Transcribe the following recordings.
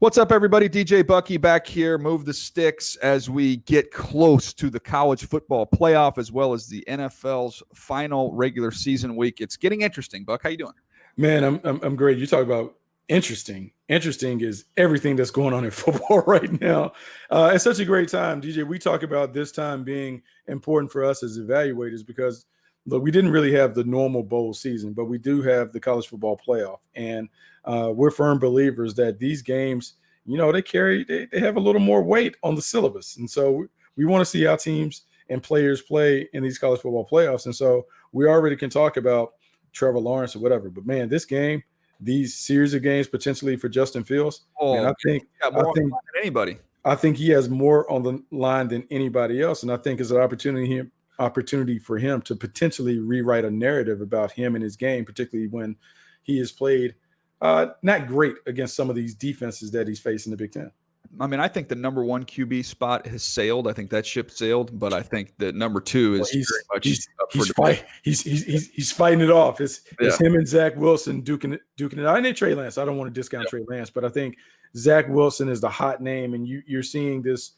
What's up, everybody? DJ Bucky back here. Move the sticks as we get close to the college football playoff as well as the NFL's final regular season week. It's getting interesting. Buck, how you doing? Man, I'm great. You talk about interesting. Interesting is everything that's going on in football right now. It's such a great time, DJ. We talk about this time being important for us as evaluators because, look, we didn't really have the normal bowl season, but we do have the college football playoff. And we're firm believers that these games, they have a little more weight on the syllabus. And so we want to see how teams and players play in these college football playoffs. And so we already can talk about Trevor Lawrence or whatever. But, man, this game, these series of games potentially for Justin Fields, man, I think than anybody. I think he has more on the line than anybody else. And I think it's an opportunity for him to potentially rewrite a narrative about him and his game, particularly when he has played not great against some of these defenses that he's faced in the Big Ten. I mean, I think the number one QB spot has sailed. I think that ship sailed, but I think that number two is very much he's fighting it off. It's him and Zach Wilson duking it out. And Trey Lance. I don't want to discount Trey Lance, but I think Zach Wilson is the hot name, and you're seeing this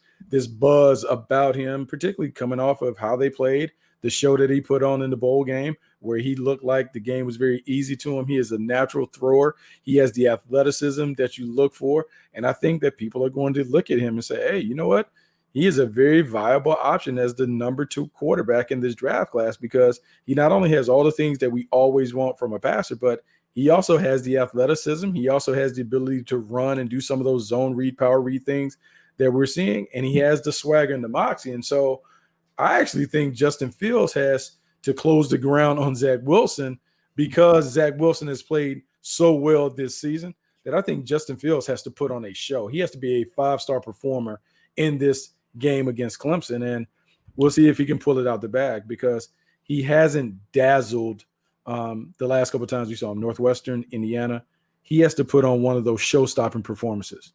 buzz about him, particularly coming off of how they played, the show that he put on in the bowl game, where he looked like the game was very easy to him. He is a natural thrower. He has the athleticism that you look for. And I think that people are going to look at him and say, hey, you know what? He is a very viable option as the number 2 quarterback in this draft class because he not only has all the things that we always want from a passer, but he also has the athleticism. He also has the ability to run and do some of those zone read, power read things that we're seeing. And he has the swagger and the moxie. And so I actually think Justin Fields has to close the ground on Zach Wilson because Zach Wilson has played so well this season that I think Justin Fields has to put on a show. He has to be a 5-star performer in this game against Clemson, and we'll see if he can pull it out the bag because he hasn't dazzled the last couple of times we saw him, Northwestern, Indiana. He has to put on one of those show-stopping performances.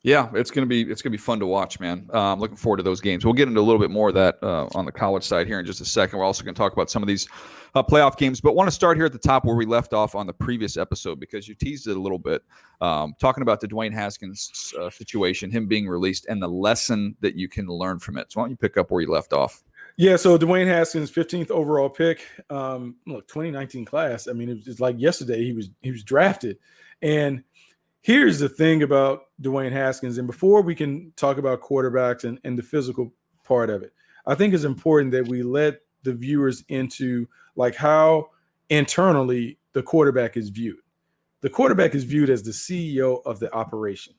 Yeah, it's gonna be fun to watch, man. I'm looking forward to those games. We'll get into a little bit more of that on the college side here in just a second. We're also going to talk about some of these playoff games, but want to start here at the top where we left off on the previous episode because you teased it a little bit, talking about the Dwayne Haskins situation, him being released, and the lesson that you can learn from it. So why don't you pick up where you left off? Yeah, so Dwayne Haskins, 15th overall pick, 2019 class. I mean, it's like yesterday he was drafted, and here's the thing about Dwayne Haskins, and before we can talk about quarterbacks and the physical part of it, I think it's important that we let the viewers into like how internally the quarterback is viewed. The quarterback is viewed as the CEO of the operation.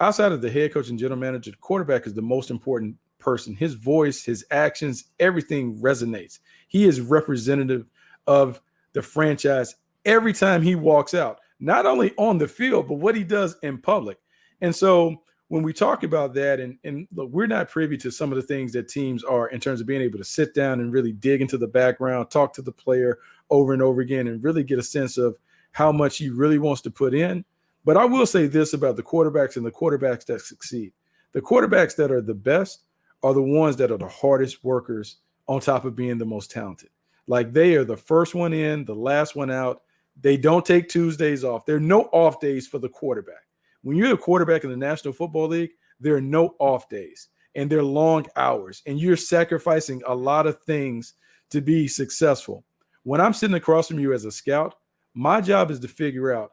Outside of the head coach and general manager, the quarterback is the most important person. His voice, his actions, everything resonates. He is representative of the franchise every time he walks out. Not only on the field, but what he does in public. And so when we talk about that, and look, we're not privy to some of the things that teams are in terms of being able to sit down and really dig into the background, talk to the player over and over again, and really get a sense of how much he really wants to put in. But I will say this about the quarterbacks and the quarterbacks that succeed. The quarterbacks that are the best are the ones that are the hardest workers on top of being the most talented. Like they are the first one in, the last one out. They don't take Tuesdays off. There are no off days for the quarterback. When you're the quarterback in the National Football League, there are no off days, and they're long hours, and you're sacrificing a lot of things to be successful. When I'm sitting across from you as a scout, my job is to figure out,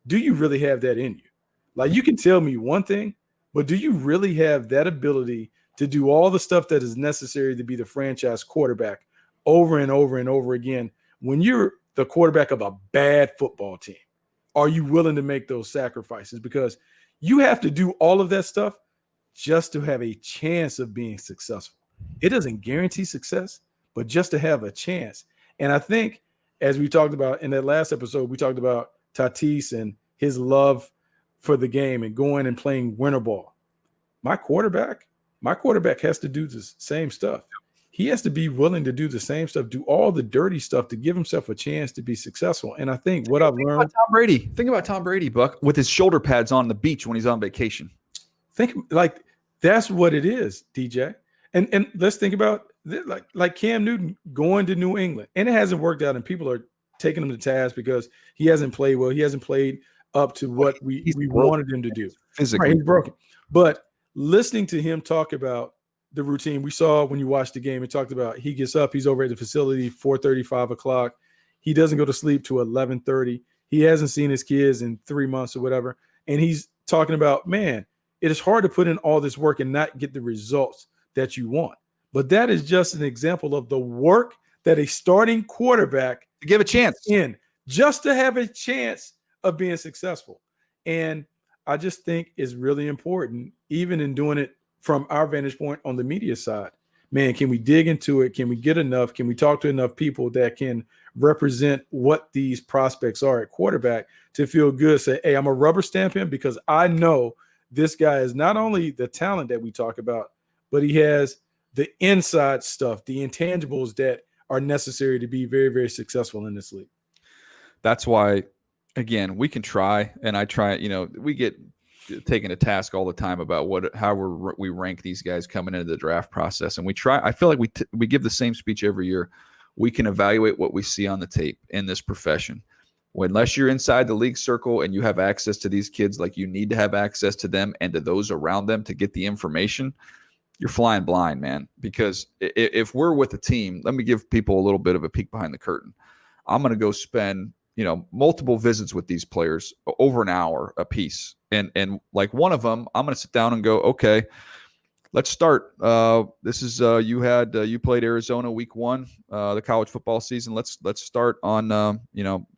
do you really have that in you? Like you can tell me one thing, but do you really have that ability to do all the stuff that is necessary to be the franchise quarterback over and over and over again when you're the quarterback of a bad football team? Are you willing to make those sacrifices? Because you have to do all of that stuff just to have a chance of being successful. It doesn't guarantee success, but just to have a chance. And I think as we talked about in that last episode, we talked about Tatis and his love for the game and going and playing winter ball. My quarterback has to do the same stuff. He has to be willing to do the same stuff, do all the dirty stuff to give himself a chance to be successful. And I think what I've learned. Think about Tom Brady, Buck, with his shoulder pads on the beach when he's on vacation. Think like that's what it is, DJ. And let's think about like Cam Newton going to New England, and it hasn't worked out, and people are taking him to task because he hasn't played well. He hasn't played up to what we wanted him to do. Physically. Right, he's broken. But listening to him talk about the routine, we saw when you watched the game, it talked about he gets up, he's over at the facility 4:30, 5 o'clock. He doesn't go to sleep till 11:30. He hasn't seen his kids in 3 months or whatever. And he's talking about, man, it is hard to put in all this work and not get the results that you want. But that is just an example of the work that a starting quarterback To give a chance. in just to have a chance of being successful. And I just think it's really important, even in doing it from our vantage point on the media side. Man, can we dig into it? Can we get enough? Can we talk to enough people that can represent what these prospects are at quarterback to feel good? Say, hey, I'm a rubber stamp him because I know this guy is not only the talent that we talk about, but he has the inside stuff, the intangibles that are necessary to be very, very successful in this league. That's why, again, we can try, and I try. We get taken to task all the time about how we rank these guys coming into the draft process, and we try. I feel like we give the same speech every year. We can evaluate what we see on the tape in this profession. Unless you're inside the league circle and you have access to these kids, like you need to have access to them and to those around them to get the information, you're flying blind, man. Because if we're with a team, let me give people a little bit of a peek behind the curtain. I'm going to go spend multiple visits with these players over an hour a piece. And like one of them, I'm going to sit down and go, okay, let's start. This is you played Arizona week 1, the college football season. Let's start on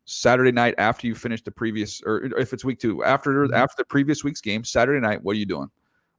Saturday night after you finish the previous, or if it's week 2, after the previous week's game, Saturday night. What are you doing?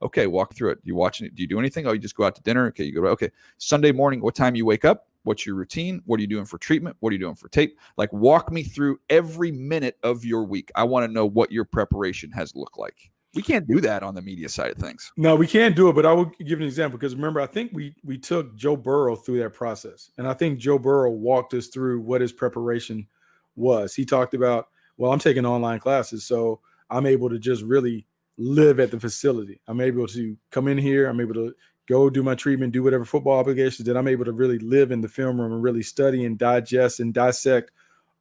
Okay, walk through it. You watching it? Do you do anything? Oh, you just go out to dinner. Okay, you go. Okay, Sunday morning. What time you wake up? What's your routine? What are you doing for treatment? What are you doing for tape? Like, walk me through every minute of your week. I want to know what your preparation has looked like. We can't do that on the media side of things. No, we can't do it, but I will give an example because remember, I think we took Joe Burrow through that process. And I think Joe Burrow walked us through what his preparation was. He talked about, well, I'm taking online classes, so I'm able to just really live at the facility. I'm able to come in here. I'm able to go do my treatment, do whatever football obligations that I'm able to really live in the film room and really study and digest and dissect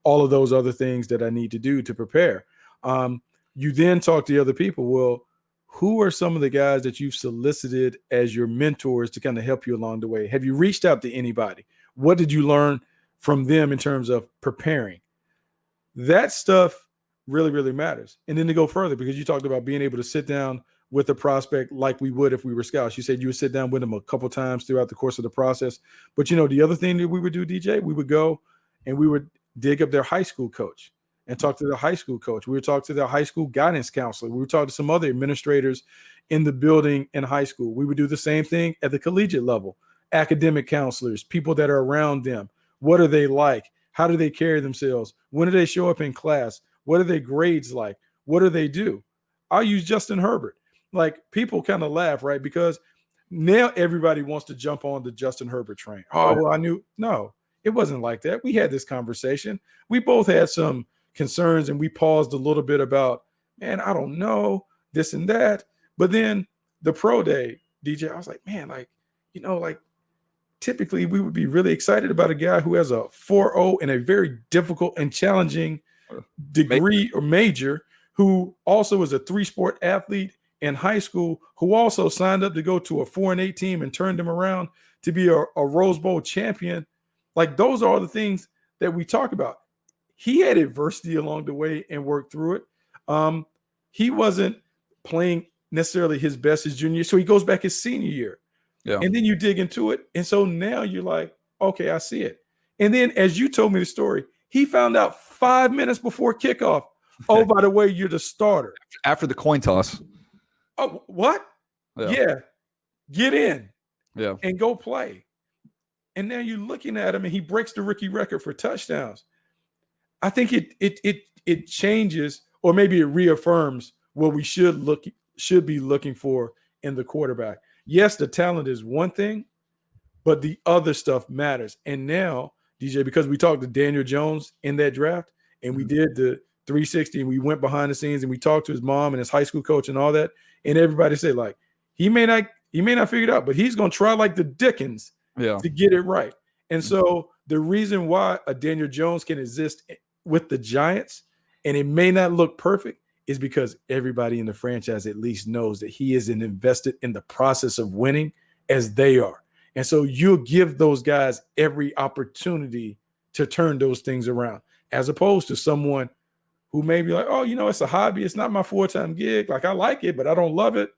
all of those other things that I need to do to prepare. You then talk to the other people. Well, who are some of the guys that you've solicited as your mentors to kind of help you along the way? Have you reached out to anybody? What did you learn from them in terms of preparing? That stuff really, really matters. And then to go further, because you talked about being able to sit down with a prospect like we would if we were scouts. You said you would sit down with them a couple times throughout the course of the process. But, the other thing that we would do, DJ, we would go and we would dig up their high school coach and talk to the high school coach. We would talk to the high school guidance counselor. We would talk to some other administrators in the building in high school. We would do the same thing at the collegiate level. Academic counselors, people that are around them. What are they like? How do they carry themselves? When do they show up in class? What are their grades like? What do they do? I'll use Justin Herbert. Like, people kind of laugh, right? Because now everybody wants to jump on the Justin Herbert train. Oh, well, I knew. No, it wasn't like that. We had this conversation. We both had some concerns and we paused a little bit about, man, I don't know, this and that. But then the pro day, DJ, I was like, man, typically we would be really excited about a guy who has a 4.0 in a very difficult and challenging degree or major, who also is a 3-sport athlete in high school, who also signed up to go to a 4-8 team and turned them around to be a Rose Bowl champion. Like, those are the things that we talk about. He had adversity along the way and worked through it. He wasn't playing necessarily his best his junior year, so he goes back his senior year. Yeah. And then you dig into it. And so now you're like, okay, I see it. And then as you told me the story, he found out 5 minutes before kickoff, oh, by the way, you're the starter. After the coin toss. Oh, what? Yeah. Get in. Yeah. And go play. And now you're looking at him and he breaks the rookie record for touchdowns. I think it changes, or maybe it reaffirms what we should be looking for in the quarterback. Yes, the talent is one thing, but the other stuff matters. And now, DJ, because we talked to Daniel Jones in that draft and we did the 360 and we went behind the scenes and we talked to his mom and his high school coach and all that, and everybody said, like, he may not figure it out, but he's going to try like the Dickens to get it right. And so the reason why a Daniel Jones can exist with the Giants and it may not look perfect is because everybody in the franchise at least knows that he is invested in the process of winning as they are. And so you'll give those guys every opportunity to turn those things around, as opposed to someone who may be like, oh, it's a hobby. It's not my full-time gig. Like, I like it, but I don't love it.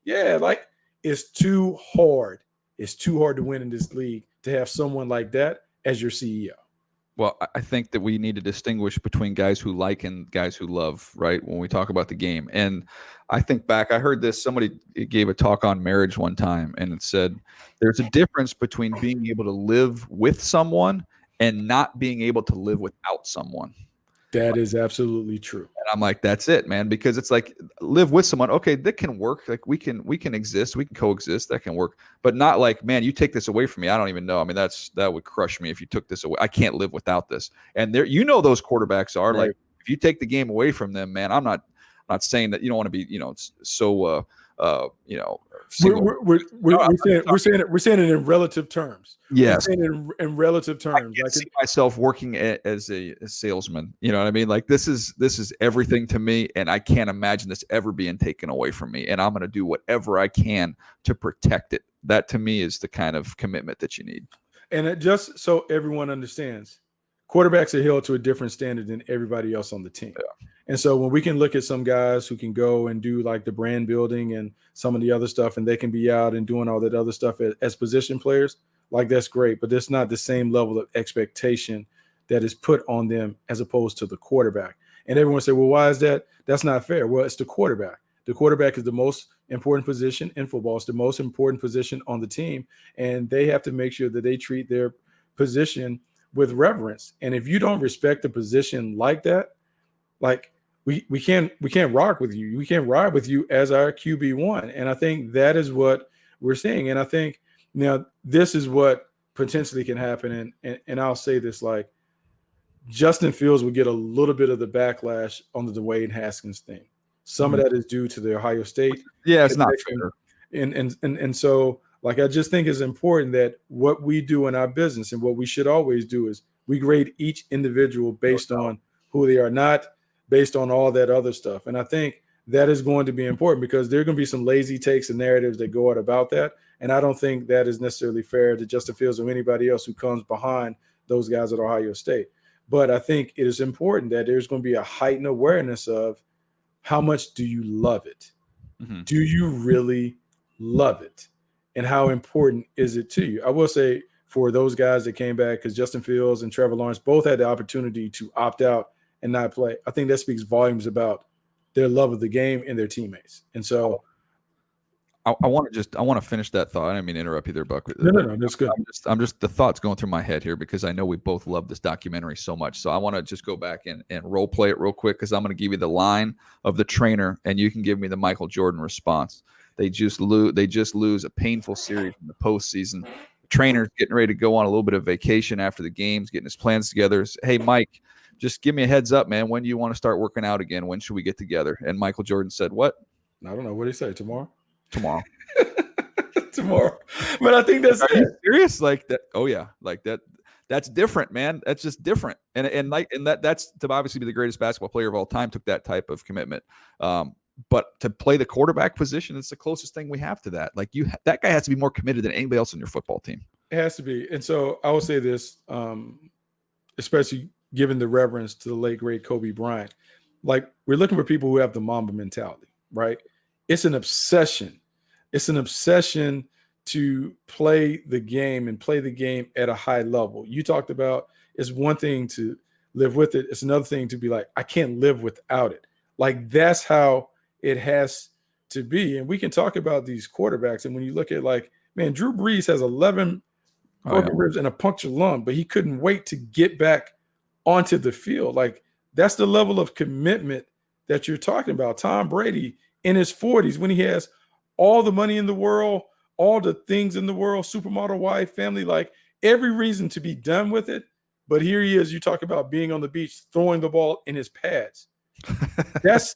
Yeah, like, it's too hard. It's too hard to win in this league to have someone like that as your CEO. Well, I think that we need to distinguish between guys who like and guys who love, right? When we talk about the game. And I think back, I heard this, somebody gave a talk on marriage one time, and it said, there's a difference between being able to live with someone and not being able to live without someone. That is absolutely true. And I'm like, that's it, man, because it's like, live with someone. Okay, that can work. Like, we can exist, we can coexist, that can work. But not like, man, you take this away from me, I don't even know. I mean, that would crush me if you took this away. I can't live without this. And there, those quarterbacks are right. Like, if you take the game away from them, man, I'm not saying that you don't want to be, so we're saying it in relative terms. Yes, we're saying it in relative terms. I see myself working as a salesman. You know what I mean? Like, this is everything to me, and I can't imagine this ever being taken away from me. And I'm going to do whatever I can to protect it. That, to me, is the kind of commitment that you need. And it, just so everyone understands, quarterbacks are held to a different standard than everybody else on the team. Yeah. And so when we can look at some guys who can go and do like the brand building and some of the other stuff, and they can be out and doing all that other stuff as position players, like, that's great, but there's not the same level of expectation that is put on them as opposed to the quarterback. And everyone say, well, why is that? That's not fair. Well, it's the quarterback. The quarterback is the most important position in football. It's the most important position on the team. And they have to make sure that they treat their position with reverence. And if you don't respect the position like that, like, we can't rock with you. We can't ride with you as our QB1. And I think that is what we're seeing. And I think now this is what potentially can happen. And I'll say this, like, Justin Fields will get a little bit of the backlash on the Dwayne Haskins thing. Some of that is due to the Ohio State. Yeah, it's not fair. And so, like, I just think it's important that what we do in our business, and what we should always do, is we grade each individual based on who they are, not based on all that other stuff. And I think that is going to be important, because there are going to be some lazy takes and narratives that go out about that. And I don't think that is necessarily fair to Justin Fields or anybody else who comes behind those guys at Ohio State. But I think it is important that there's going to be a heightened awareness of how much do you love it? Mm-hmm. Do you really love it? And how important is it to you? I will say, for those guys that came back, because Justin Fields and Trevor Lawrence both had the opportunity to opt out and not play, I think that speaks volumes about their love of the game and their teammates. And so I want to finish that thought. I didn't mean to interrupt you there, Buck. No, that's good. I'm just the thoughts going through my head here, because I know we both love this documentary so much. So I want to just go back and role play it real quick, because I'm going to give you the line of the trainer, and you can give me the Michael Jordan response. They just lose a painful series in the postseason. The trainer's getting ready to go on a little bit of vacation after the games, getting his plans together. Hey, Mike, just give me a heads up, man. When do you want to start working out again? When should we get together? And Michael Jordan said, what? I don't know. What did he say? Tomorrow? Tomorrow. But I think that's Are you serious? Like that? Oh yeah. Like that. That's different, man. That's just different. And that's to obviously be the greatest basketball player of all time, took that type of commitment. But to play the quarterback position, it's the closest thing we have to that. Like, that guy has to be more committed than anybody else on your football team. It has to be. And so I will say this, especially given the reverence to the late great Kobe Bryant. Like, we're looking for people who have the Mamba mentality, right? It's an obsession. It's an obsession to play the game and play the game at a high level. You talked about, it's one thing to live with it. It's another thing to be like, I can't live without it. Like, that's how it has to be. And we can talk about these quarterbacks. And when you look at, like, man, Drew Brees has 11 broken ribs and a punctured lung, but he couldn't wait to get back onto the field. Like, that's the level of commitment that you're talking about. Tom Brady in his 40s, when he has all the money in the world, all the things in the world, supermodel wife, family, like, every reason to be done with it. But here he is, you talk about being on the beach, throwing the ball in his pads. That's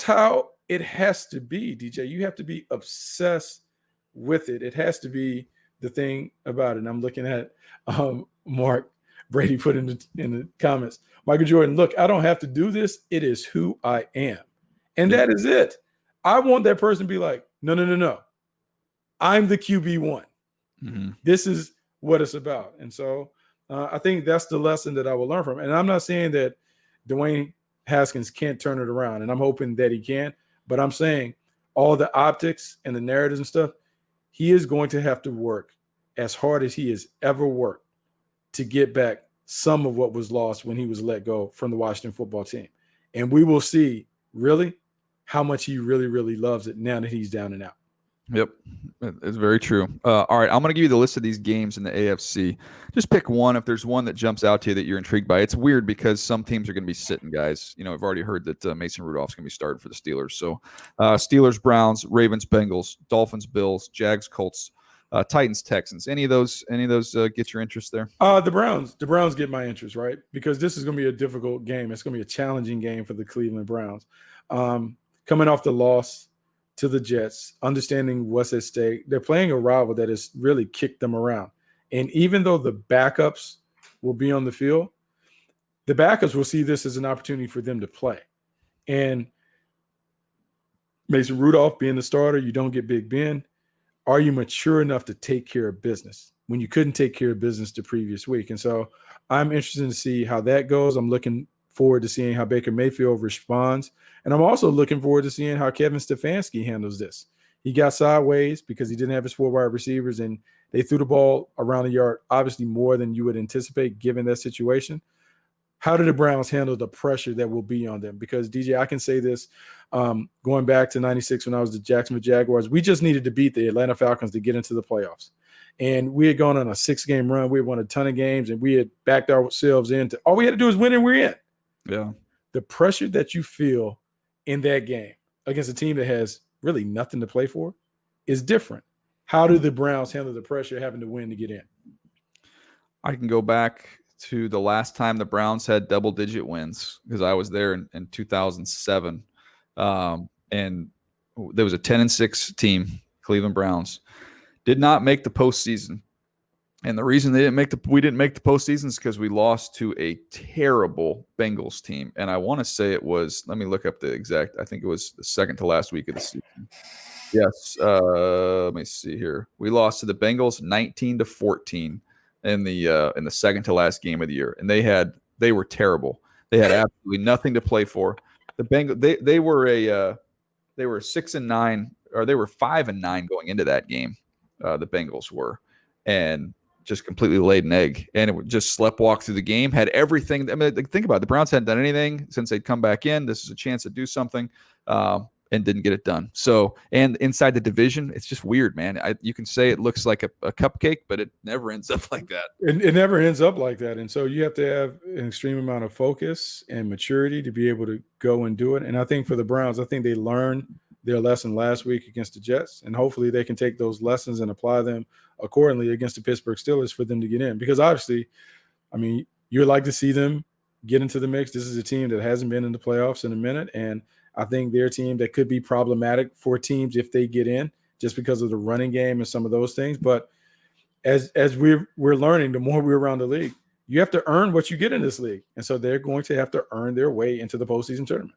how it has to be, DJ. You have to be obsessed with it. It has to be the thing about it. And I'm looking at Mark Brady put in the comments. Michael Jordan, look, I don't have to do this. It is who I am. And that is it. I want that person to be like, no. I'm the QB1. Mm-hmm. This is what it's about. And so I think that's the lesson that I will learn from. And I'm not saying that Dwayne Haskins can't turn it around, and I'm hoping that he can. But I'm saying all the optics and the narratives and stuff, he is going to have to work as hard as he has ever worked to get back some of what was lost when he was let go from the Washington football team. And we will see really how much he really, really loves it now that he's down and out. Yep, it's very true. All right, I'm going to give you the list of these games in the AFC. Just pick one if there's one that jumps out to you that you're intrigued by. It's weird because some teams are going to be sitting guys. You know, I've already heard that Mason Rudolph's going to be starting for the Steelers. So Steelers, Browns, Ravens, Bengals, Dolphins, Bills, Jags, Colts, Titans, Texans. Any of those get your interest there? The Browns get my interest, right? Because this is going to be a difficult game. It's going to be a challenging game for the Cleveland Browns. Coming off the loss to the Jets, understanding what's at stake, they're playing a rival that has really kicked them around. And even though the backups will be on the field, the backups will see this as an opportunity for them to play. And Mason Rudolph being the starter, you don't get Big Ben. Are you mature enough to take care of business when you couldn't take care of business the previous week? And so I'm interested to see how that goes. I'm looking forward to seeing how Baker Mayfield responds. And I'm also looking forward to seeing how Kevin Stefanski handles this. He got sideways because he didn't have his 4 wide receivers, and they threw the ball around the yard, obviously more than you would anticipate given that situation. How do the Browns handle the pressure that will be on them? Because, DJ, I can say this, going back to 96 when I was the Jacksonville Jaguars, we just needed to beat the Atlanta Falcons to get into the playoffs. And we had gone on a 6-game run. We had won a ton of games, and we had backed ourselves into all we had to do is win, and we're in. Yeah. The pressure that you feel in that game against a team that has really nothing to play for is different. How do the Browns handle the pressure of having to win to get in? I can go back to the last time the Browns had double-digit wins because I was there in 2007. And there was a 10-6 team, Cleveland Browns, did not make the postseason. And the reason we didn't make the postseason is because we lost to a terrible Bengals team. And I want to say it was, let me look up the exact, I think it was the second to last week of the season. Yes. Let me see here. We lost to the Bengals 19-14 in the second to last game of the year. And they were terrible. They had absolutely nothing to play for. The Bengals, they were 6-9, or they were 5-9 going into that game. The Bengals were. And just completely laid an egg, and it would just sleptwalk through the game, had everything. I mean, think about it. The Browns hadn't done anything since they'd come back in. This is a chance to do something, and didn't get it done. So, and inside the division, it's just weird, man. You can say it looks like a cupcake, but it never ends up like that. It never ends up like that. And so you have to have an extreme amount of focus and maturity to be able to go and do it. And I think for the Browns, I think they learned their lesson last week against the Jets, and hopefully they can take those lessons and apply them accordingly against the Pittsburgh Steelers for them to get in. Because obviously, I mean, you'd like to see them get into the mix. This is a team that hasn't been in the playoffs in a minute, and I think they're a team that could be problematic for teams if they get in, just because of the running game and some of those things. But as we're learning, the more we're around the league, you have to earn what you get in this league, and so they're going to have to earn their way into the postseason tournament.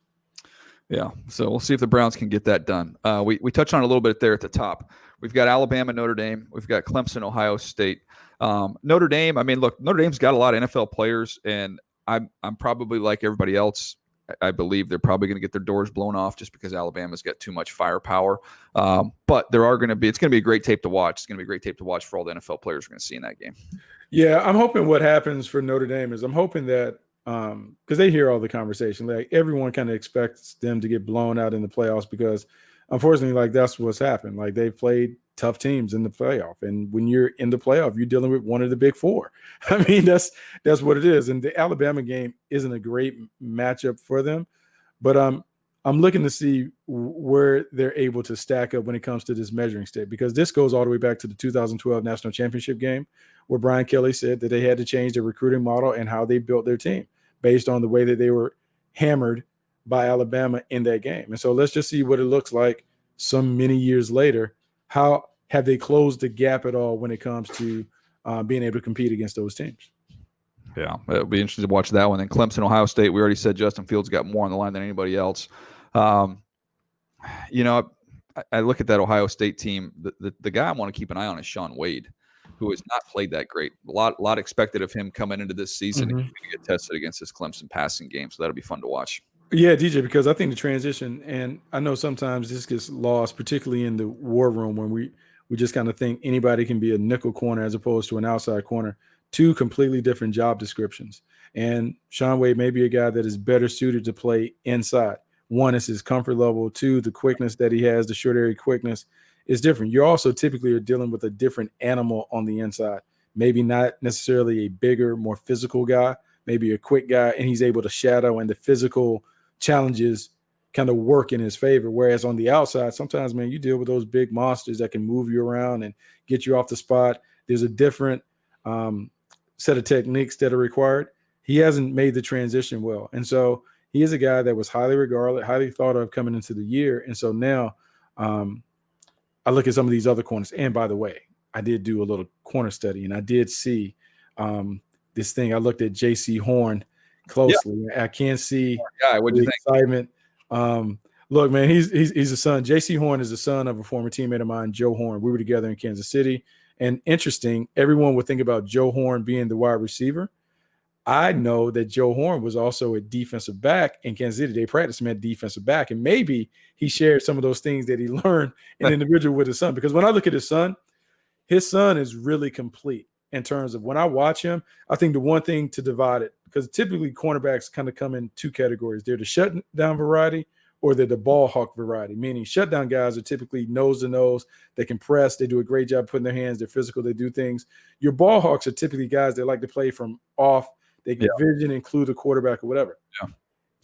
Yeah, so we'll see if the Browns can get that done. We touched on it a little bit there at the top. We've got Alabama, Notre Dame. We've got Clemson, Ohio State. Notre Dame, I mean, look, Notre Dame's got a lot of NFL players, and I'm probably like everybody else. I believe they're probably going to get their doors blown off just because Alabama's got too much firepower. But it's going to be a great tape to watch. It's going to be a great tape to watch for all the NFL players we're going to see in that game. Yeah, I'm hoping what happens for Notre Dame is I'm hoping that because they hear all the conversation, like everyone kind of expects them to get blown out in the playoffs because unfortunately, like that's what's happened. Like they've played tough teams in the playoff, and when you're in the playoff, you're dealing with one of the big four. I mean, that's what it is. And the Alabama game isn't a great matchup for them, but I'm looking to see where they're able to stack up when it comes to this measuring stick, because this goes all the way back to the 2012 National Championship game where Brian Kelly said that they had to change their recruiting model and how they built their team based on the way that they were hammered by Alabama in that game. And so let's just see what it looks like some many years later. How have they closed the gap at all when it comes to being able to compete against those teams? Yeah, it'll be interesting to watch that one. Then Clemson, Ohio State. We already said Justin Fields got more on the line than anybody else. You know, I look at that Ohio State team. The guy I want to keep an eye on is Sean Wade, who has not played that great. A lot expected of him coming into this season. Mm-hmm. He's going to get tested against this Clemson passing game, so that'll be fun to watch. Yeah, DJ, because I think the transition, and I know sometimes this gets lost, particularly in the war room when we just kind of think anybody can be a nickel corner as opposed to an outside corner. Two completely different job descriptions. And Sean Wade may be a guy that is better suited to play inside. One is his comfort level. Two, the quickness that he has, the short area quickness is different. You also typically are dealing with a different animal on the inside. Maybe not necessarily a bigger, more physical guy, maybe a quick guy, and he's able to shadow, and the physical challenges kind of work in his favor. Whereas on the outside, sometimes, man, you deal with those big monsters that can move you around and get you off the spot. There's a different set of techniques that are required. He hasn't made the transition well. And so he is a guy that was highly regarded, highly thought of coming into the year. And so now I look at some of these other corners. And by the way, I did do a little corner study, and I did see this thing. I looked at J.C. Horn closely. Yeah. I can see the excitement. Look, man, he's a son. J.C. Horn is the son of a former teammate of mine, Joe Horn. We were together in Kansas City. And interesting, everyone would think about Joe Horn being the wide receiver. I know that Joe Horn was also a defensive back in Kansas City. They practiced him at defensive back, and maybe he shared some of those things that he learned in individual with his son. Because when I look at his son is really complete in terms of when I watch him. I think the one thing to divide it, because typically cornerbacks kind of come in two categories. They're the shutdown variety or they're the ball hawk variety, meaning shutdown guys are typically nose to nose. They can press. They do a great job putting their hands. They're physical. They do things. Your ball hawks are typically guys that like to play from off. They can vision, include a quarterback or whatever. Yeah.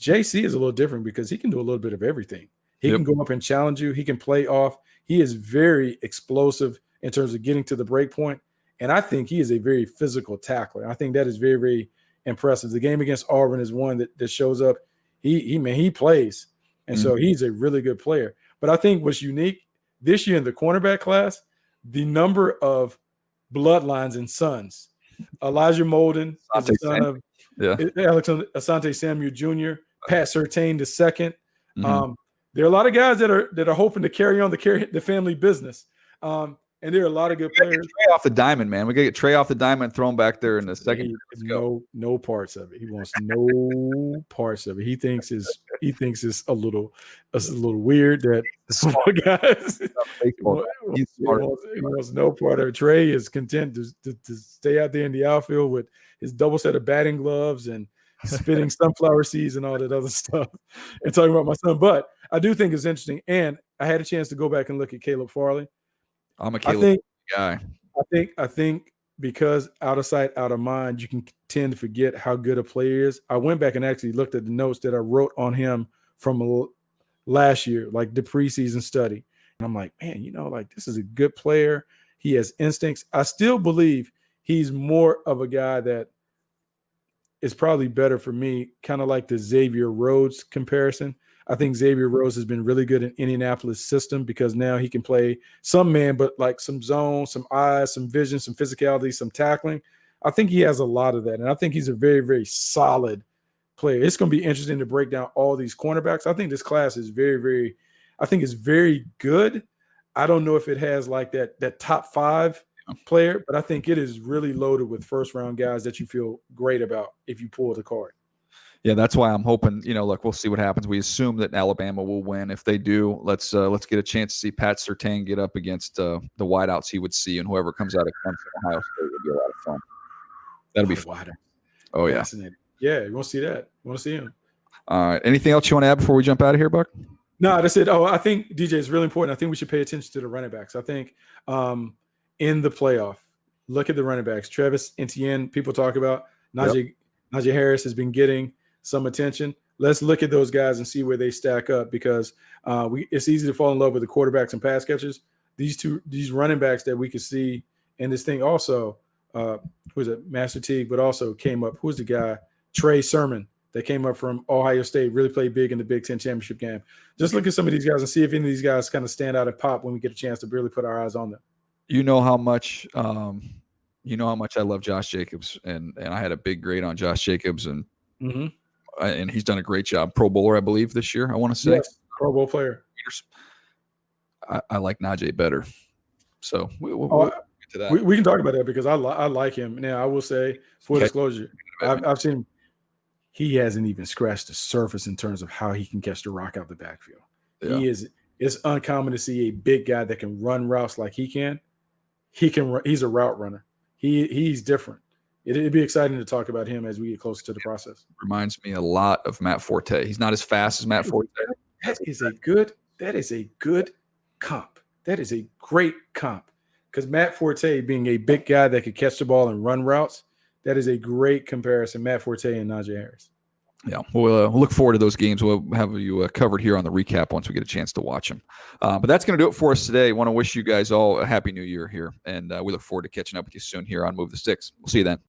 JC is a little different because he can do a little bit of everything. He can go up and challenge you. He can play off. He is very explosive in terms of getting to the break point. And I think he is a very physical tackler. I think that is very, very impressive. The game against Auburn is one that shows up. He plays. And so he's a really good player. But I think what's unique this year in the cornerback class, the number of bloodlines and sons. Elijah Molden is the son of Asante Samuel Jr., Pat Surtain II. There are a lot of guys that are hoping to carry on the family business. And there are a lot of good players. Trey off the diamond, man. We got to get Trey off the diamond and throw him back there in the second. No parts of it. He wants no parts of it. He thinks it's a little weird that small guys. He wants no part of it. Trey is content to stay out there in the outfield with his double set of batting gloves and spitting sunflower seeds and all that other stuff and talking about my son. But I do think it's interesting. And I had a chance to go back and look at Caleb Farley. I'm a Caleb guy. I think because out of sight, out of mind, you can tend to forget how good a player is. I went back and actually looked at the notes that I wrote on him from last year, like the preseason study. And I'm like, man, this is a good player. He has instincts. I still believe he's more of a guy that is probably better for me, kind of like the Xavier Rhodes comparison. I think Xavier Rhodes has been really good in Indianapolis system because now he can play some man, but like some zone, some eyes, some vision, some physicality, some tackling. I think he has a lot of that. And I think he's a very, very solid player. It's going to be interesting to break down all these cornerbacks. I think this class is very, very, it's very good. I don't know if it has like that top five player, but I think it is really loaded with first round guys that you feel great about if you pull the card. Yeah, that's why I'm hoping, look, we'll see what happens. We assume that Alabama will win. If they do, let's get a chance to see Pat Surtain get up against the wideouts he would see, and whoever comes out of Clemson, Ohio State would be a lot of fun. That'll be fun. Oh, yeah. Yeah, you want to see that. You want to see him. All right. Anything else you want to add before we jump out of here, Buck? No, that's it. Oh, I think, DJ, it's really important. I think we should pay attention to the running backs. I think in the playoff, look at the running backs. Travis Etienne, people talk about. Najee Harris has been getting some attention. Let's look at those guys and see where they stack up because it's easy to fall in love with the quarterbacks and pass catchers. These running backs that we could see in this thing also, Master Teague, but also came up. Who's the guy? Trey Sermon that came up from Ohio State, really played big in the Big Ten championship game. Just look at some of these guys and see if any of these guys kind of stand out and pop when we get a chance to really put our eyes on them. You know how much You know how much I love Josh Jacobs, and I had a big grade on Josh Jacobs, and and he's done a great job. Pro Bowler, I believe, this year. I want to say, yes, Pro Bowl player. I like Najee better, so we'll get to that. We can talk about that because I like him. Now I will say, full disclosure, I've seen him. He hasn't even scratched the surface in terms of how he can catch the rock out the backfield. Yeah. It's uncommon to see a big guy that can run routes like he can. He's a route runner. He's different. It'd be exciting to talk about him as we get closer to the process. Reminds me a lot of Matt Forte. He's not as fast as Matt Forte. That is a good comp. That is a great comp. Because Matt Forte being a big guy that could catch the ball and run routes, that is a great comparison, Matt Forte and Najee Harris. Yeah, we'll look forward to those games. We'll have you covered here on the recap once we get a chance to watch them. But that's going to do it for us today. I want to wish you guys all a happy new year here, and we look forward to catching up with you soon here on Move the Sticks. We'll see you then.